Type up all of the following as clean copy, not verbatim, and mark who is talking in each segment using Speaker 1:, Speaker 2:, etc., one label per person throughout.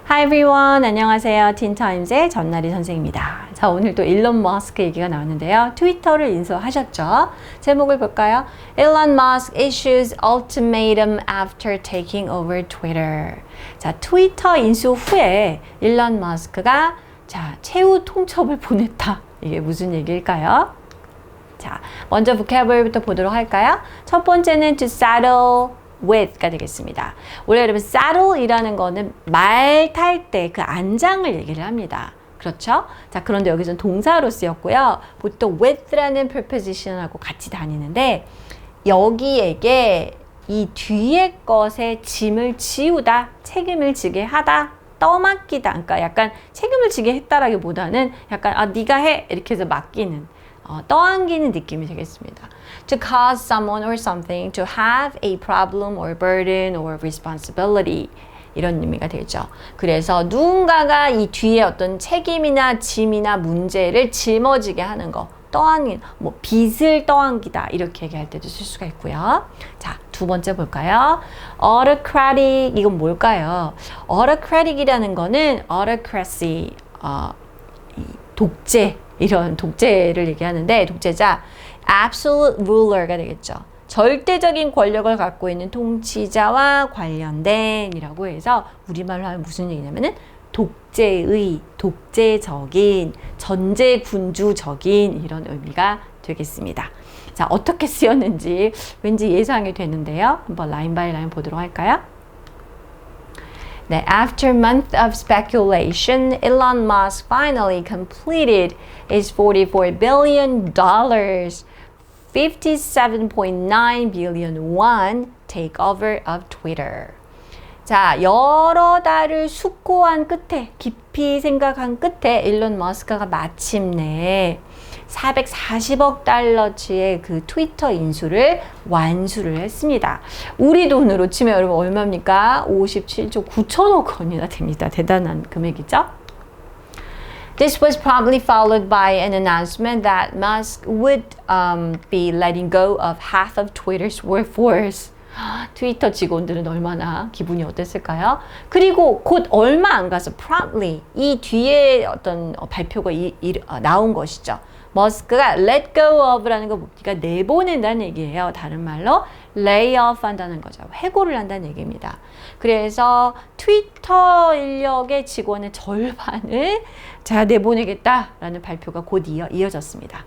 Speaker 1: Hi everyone. 안녕하세요. 틴타임즈의 전나리 선생입니다. 자, 오늘 또 일론 머스크 얘기가 나왔는데요. 트위터를 인수하셨죠? 제목을 볼까요? Elon Musk issues ultimatum after taking over Twitter. 자, 트위터 인수 후에 일론 머스크가 최후 통첩을 보냈다. 이게 무슨 얘기일까요? 자, 먼저 vocabulary부터 보도록 할까요? 첫 번째는 to saddle with가 되겠습니다. 원래 여러분 saddle이라는 거는 말 탈 때 그 안장을 얘기를 합니다. 그렇죠? 자, 그런데 여기서는 동사로 쓰였고요. 보통 with라는 preposition하고 같이 다니는데 여기에게 이 뒤에 것에 짐을 지우다, 책임을 지게 하다, 떠맡기다. 그러니까 약간 책임을 지게 했다라기보다는 약간 네가 해 이렇게 해서 맡기는 떠안기는 느낌이 되겠습니다. To cause someone or something to have a problem or burden or responsibility 이런 의미가 되죠. 그래서 누군가가 이 뒤에 어떤 책임이나 짐이나 문제를 짊어지게 하는 거, 떠안기, 빚을 떠안기다 이렇게 얘기할 때도 쓸 수가 있고요. 자, 두 번째 볼까요? Autocratic 이건 뭘까요? Autocratic이라는 거는 autocracy, 독재 이런 독재를 얘기하는데 독재자 absolute ruler가 되겠죠. 절대적인 권력을 갖고 있는 통치자와 관련된 이라고 해서 우리말로 하면 무슨 얘기냐면은 독재의, 독재적인, 전제군주적인 이런 의미가 되겠습니다. 자, 어떻게 쓰였는지 왠지 예상이 되는데요. 한번 라인 바이 라인 보도록 할까요? 네, after months of speculation, Elon Musk finally completed his $44 billion, 57.9 billion won takeover of Twitter. 자, 여러 달을 숙고한 끝에, 깊이 생각한 끝에 일론 머스크가 마침내 440억 달러치의 그 트위터 인수를 완수를 했습니다. 우리 돈으로 치면 여러분 얼마입니까? 57조 9천억 원이나 됩니다. 대단한 금액이죠? This was probably followed by an announcement that Musk would be letting go of half of Twitter's workforce. 트위터 직원들은 얼마나 기분이 어땠을까요? 그리고 곧 얼마 안 가서 promptly 이 뒤에 어떤 발표가 나온 것이죠. 머스크가 let go of라는 거 뭡니까? 내보낸다는 얘기예요. 다른 말로 lay off 한다는 거죠. 해고를 한다는 얘기입니다. 그래서 트위터 인력의 직원의 절반을 내보내겠다라는 발표가 곧 이어졌습니다.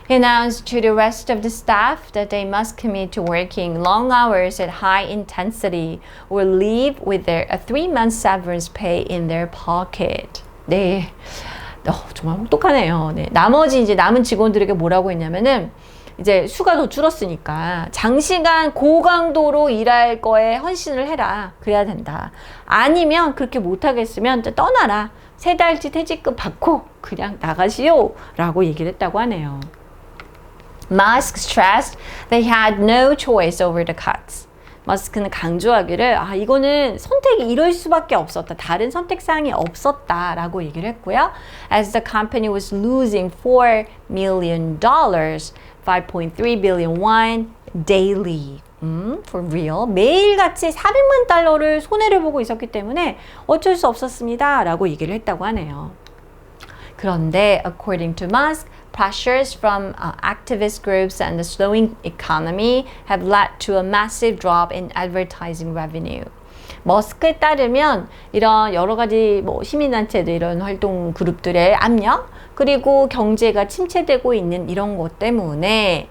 Speaker 1: He announced to the rest of the staff that they must commit to working long hours at high intensity or leave with a 3-month severance pay in their pocket. 네. 정말 혹독하네요. 네. 나머지 이제 남은 직원들에게 뭐라고 했냐면은 이제 수가 더 줄었으니까 장시간 고강도로 일할 거에 헌신을 해라. 그래야 된다. 아니면 그렇게 못하겠으면 떠나라. 3달치 퇴직금 받고 그냥 나가시오. 라고 얘기를 했다고 하네요. Musk stressed they had no choice over the cuts. 머스크는 강조하기를 이거는 선택이 이럴 수밖에 없었다. 다른 선택사항이 없었다라고 얘기를 했고요. As the company was losing $4 million, 5.3 billion won daily. For real. 매일같이 400만 달러를 손해를 보고 있었기 때문에 어쩔 수 없었습니다. 라고 얘기를 했다고 하네요. 그런데 according to Musk, pressures from activist groups and the slowing economy have led to a massive drop in advertising revenue. 머스크에 따르면 이런 여러 가지 시민단체들 이런 활동 그룹들의 압력 그리고 경제가 침체되고 있는 이런 것 때문에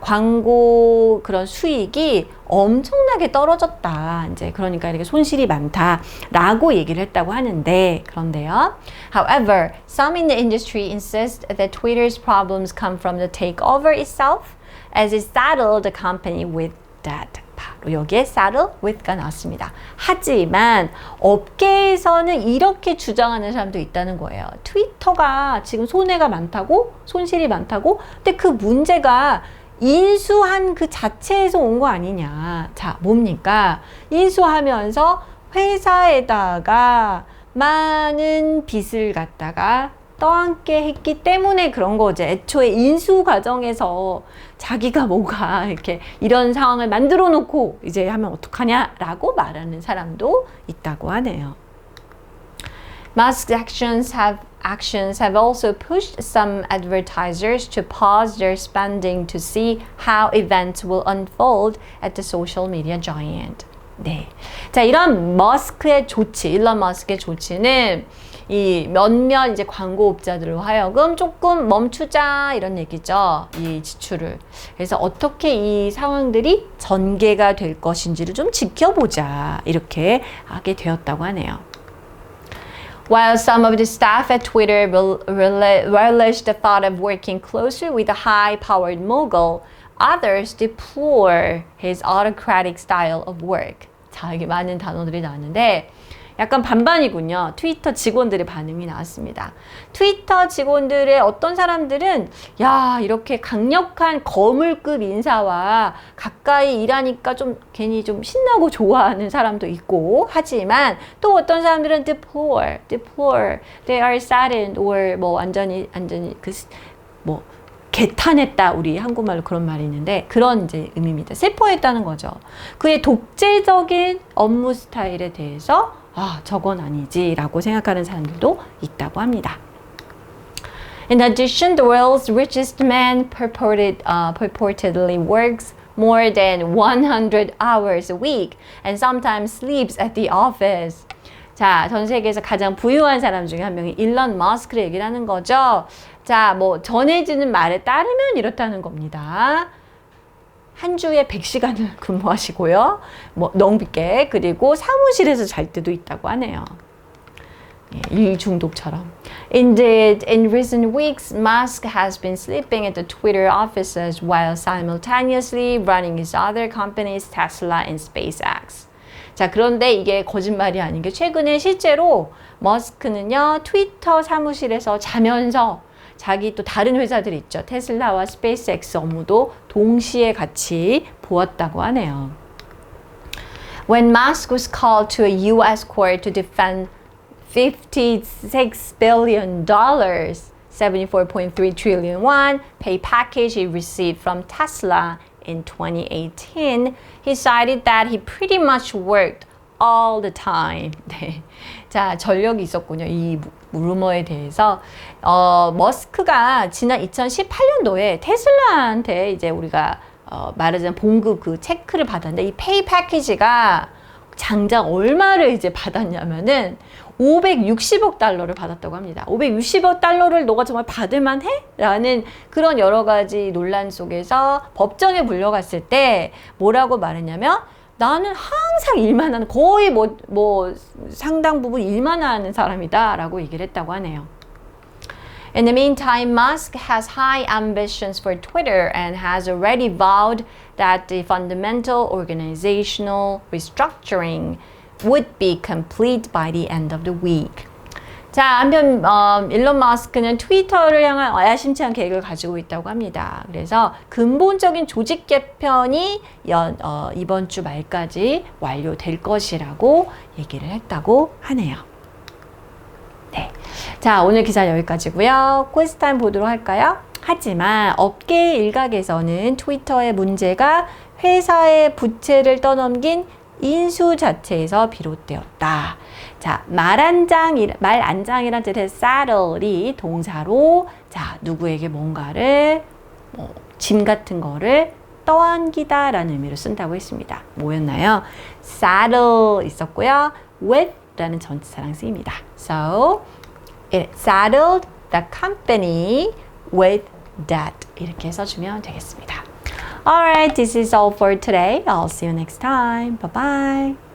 Speaker 1: 광고 그런 수익이 엄청나게 떨어졌다. 이제 그러니까 이렇게 손실이 많다라고 얘기를 했다고 하는데 그런데요. However, some in the industry insist that Twitter's problems come from the takeover itself, as it saddled the company with debt. 바로 여기에 saddle with가 나왔습니다. 하지만 업계에서는 이렇게 주장하는 사람도 있다는 거예요. 트위터가 지금 손해가 많다고, 손실이 많다고, 근데 그 문제가 인수한 그 자체에서 온 거 아니냐. 자, 뭡니까? 인수하면서 회사에다가 많은 빚을 갖다가 떠안게 했기 때문에 그런 거죠. 애초에 인수 과정에서 자기가 뭐가 이렇게 이런 상황을 만들어 놓고 이제 하면 어떡하냐라고 말하는 사람도 있다고 하네요. Musk's actions have also pushed some advertisers to pause their spending to see how events will unfold at the social media giant. 네. 자, 이런 머스크의 조치, 일론 머스크의 조치는 이 몇몇 이제 광고업자들로 하여금 조금 멈추자 이런 얘기죠. 이 지출을. 그래서 어떻게 이 상황들이 전개가 될 것인지를 좀 지켜보자. 이렇게 하게 되었다고 하네요. While some of the staff at Twitter relish the thought of working closer with a high-powered mogul, others deplore his autocratic style of work. 자, 이게 많은 단어들이 나왔는데 약간 반반이군요. 트위터 직원들의 반응이 나왔습니다. 트위터 직원들의 어떤 사람들은 야, 이렇게 강력한 거물급 인사와 가까이 일하니까 좀 괜히 좀 신나고 좋아하는 사람도 있고 하지만 또 어떤 사람들은 deplore, they are saddened or 뭐 완전히 뭐 개탄했다. 우리 한국말로 그런 말이 있는데 그런 이제 의미입니다. 슬퍼했다는 거죠. 그의 독재적인 업무 스타일에 대해서 저건 아니지 라고 생각하는 사람들도 있다고 합니다. In addition, the world's richest man purportedly works more than 100 hours a week and sometimes sleeps at the office. 자, 전 세계에서 가장 부유한 사람 중에 한 명이 일론 머스크를 얘기를 하는 거죠. 자, 뭐 전해지는 말에 따르면 이렇다는 겁니다. 한 주에 100시간을 근무하시고요. 뭐 넓게 그리고 사무실에서 잘 때도 있다고 하네요. 일 중독처럼. Indeed, in recent weeks, Musk has been sleeping at the Twitter offices while simultaneously running his other companies, Tesla and SpaceX. 자, 그런데 이게 거짓말이 아닌 게 최근에 실제로 머스크는요, 트위터 사무실에서 자면서 자기 또 다른 회사들 있죠. 테슬라와 스페이스X 업무도 동시에 같이 보았다고 하네요. When Musk was called to a U.S. court to defend $56 billion, 74.3 trillion won pay package he received from Tesla in 2018, he cited that he pretty much worked all the time. 네. 자, 전력이 있었군요. 이 루머에 대해서. 머스크가 지난 2018년도에 테슬라한테 이제 우리가 말하자면 봉급 그 체크를 받았는데 이 페이 패키지가 장작 얼마를 이제 받았냐면은 560억 달러를 받았다고 합니다. 560억 달러를 너가 정말 받을만 해? 라는 그런 여러 가지 논란 속에서 법정에 불려갔을 때 뭐라고 말했냐면 나는 항상 일만 하는 거의 뭐 상당 부분 일만 하는 사람이다 라고 얘기를 했다고 하네요. In the meantime, Musk has high ambitions for Twitter and has already vowed that the fundamental organizational restructuring would be complete by the end of the week. 자, 한편 일론 머스크는 트위터를 향한 야심찬 계획을 가지고 있다고 합니다. 그래서 근본적인 조직 개편이 이번 주 말까지 완료될 것이라고 얘기를 했다고 하네요. 네, 자, 오늘 기사 여기까지고요. quiz 타임 보도록 할까요? 하지만 업계 일각에서는 트위터의 문제가 회사의 부채를 떠넘긴 인수 자체에서 비롯되었다. 자, 말안장이란 뜻의 saddle이 동사로 자, 누구에게 뭔가를 짐 같은 거를 떠안기다 라는 의미로 쓴다고 했습니다. 뭐였나요? saddle 있었고요. with 라는 전치사랑 쓰입니다. So, it saddled the company with debt. 이렇게 써주면 되겠습니다. Alright, this is all for today. I'll see you next time. Bye-bye.